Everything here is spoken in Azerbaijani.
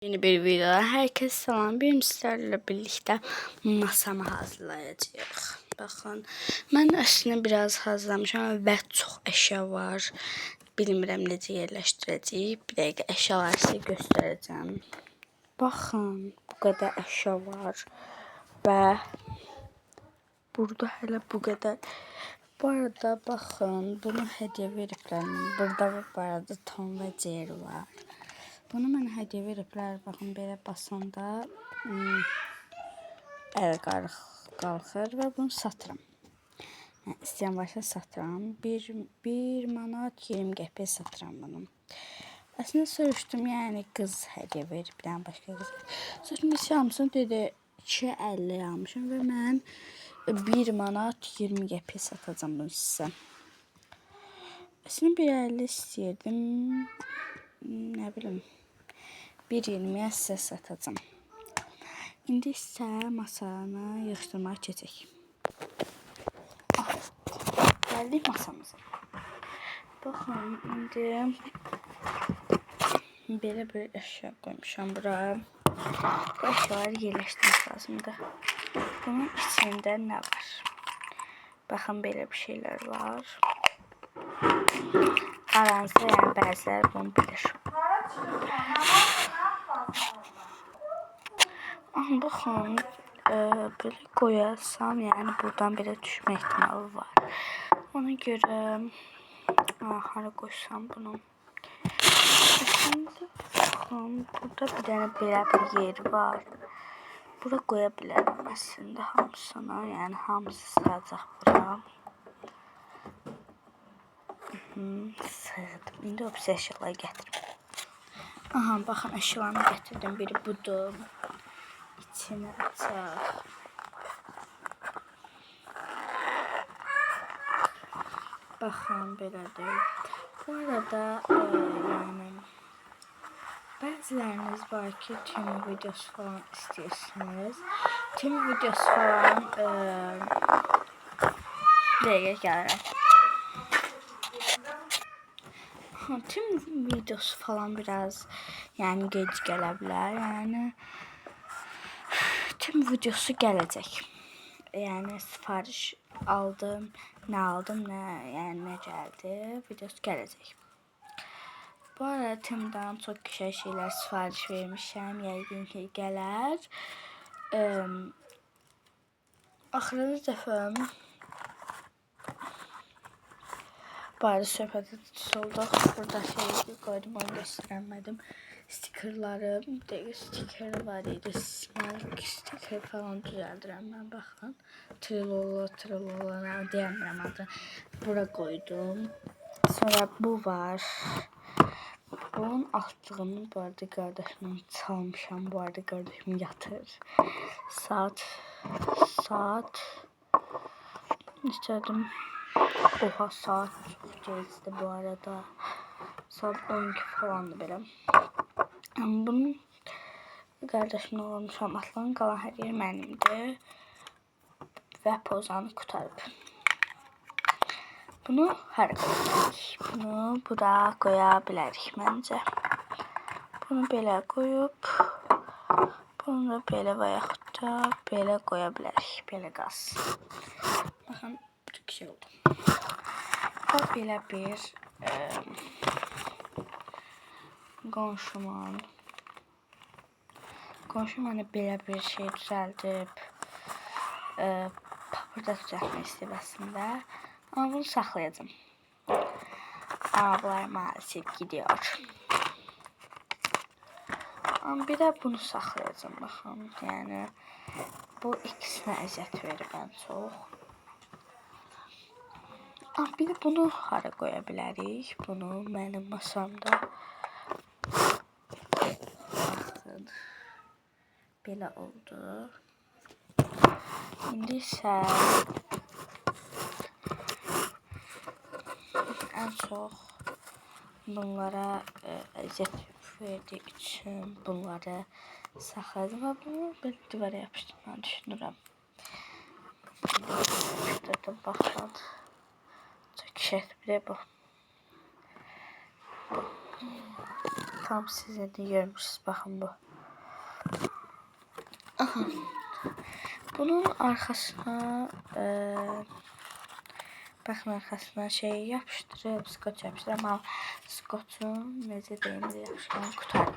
Yeni bir videoda herkese selam. Benim sizlerle birlikte masamı hazırlayacağıq. Baxın, mən əslində biraz hazırlamışam və çox əşya var. Bilmirəm necə yerləşdirəcəyik. Bir dəqiqə əşyaları sizə göstərəcəm. Baxın, bu qədər əşya var və burada hələ bu qədər. Bu arada baxın, bunu hədiyyə veriblər. Burada bu arada Tom və Jerry var. Bunu mənə hədiyyə veriblər. Baxın, belə basanda əl qalxır və bunu satıram. Yəni, istəyən varsa satıram. 1 manat 20 qəpiyə satıram bunu. Əslində soruşdum, yəni qız hədiyyə veriblər, başqa qız. Soruşdum, hamısını dedi 2.50 almışım və mən 1 manat 20 qəpiyə satacağım bunu sizə. Əslində 1.50 istəyirdim. Nə bilim. 1.20'ye sizə satacağım. İndi isə masanı yığışdırmağa keçək. Gəldik masamıza. Baxın, indi belə bir əşya qoymuşam bura. Bu əşyaları yerləşdirmək lazımdır. Bunun içində nə var? Baxın, belə bir şeylər var. Aranızda yəni bəziləri bunu bilir. Baxın, belə qoyarsam, yəni buradan belə düşmə ehtimalı var. Ona görə hara qoysam bunu. Şimdi baxın, burada bir dənə belə bir yer var. Bura qoya bilərəm əslində hamısını, yəni hamısı sığacaq bura. Sığdım. İndi o pis əşyaları gətirim. Aha, baxın, əşyalarımı gətirdim. Biri budur. İçini açaq. Baxın, belədir. Bu arada, yəni, bəziləriniz var ki, Temu videosu falan istəyirsiniz. Temu videosu falan dəqiqə gəlirəm. Temu videosu falan biraz, yəni gec gələ bilər. Yəni, Temu videosu gələcək. Yəni, sifariş aldım, nə aldım, yəni nə gəldi, videosu gələcək. Bu arada Temu'dan çox gözəl şeylər sifariş vermişəm, yəqin ki gələr. Axırıncı dəfə bu arada söhbətə tutulduq. Burada şey qoydum, onu göstərmədim. Stikerləri, stiker var idi. Stiker falan düzəldirəm mən, baxın. Trilola, deyəmirəm adı. Bura qoydum. Sonra bu var. Bunun altlığını bu arada qardaşımın çalmışam. Bu arada qardaşım yatır. Saat istədim. Oha, saat çox gecdir bu arada. Saat 12 falandır belə. Bunun qardaşımla olmuşam. Atlığın qalan hər yer mənimdir. Və pozanı qutarıb. Bunu hara qoyaq? Bunu bura qoya bilərik məncə. Bunu belə qoyub, bunu da belə və yaxud da belə qoya bilərik. Belə qalsın. Baxın, bu şey oldu. Və belə bir qonşum mənə belə bir şey düzəldib. Papırda düzəltmək istəyib əslində. Amma bunu saxlayacağım. Amma bunlar maalesef gidiyor. Amma bir də bunu saxlayacağım, baxın. Yəni, bu ikisinə əziyyət verir ən çox. Bir də bunu hara qoya bilərik? Bunu mənim masamda. Baxın. Belə oldu. İndi isə ən çox bunlara əziyyət verdiyi üçün bunları saxladım və bunu belə divara yapışdırmağı düşünürəm. Baxın. Şəkli bu. Tam sizin də görmüşsünüz, baxın bu. Aha. Bunun arkasına bakın arkasına şey yapıştırıp, skotç yapıştırıp ama skotçun necə deyim, yapışkan kurtarıb.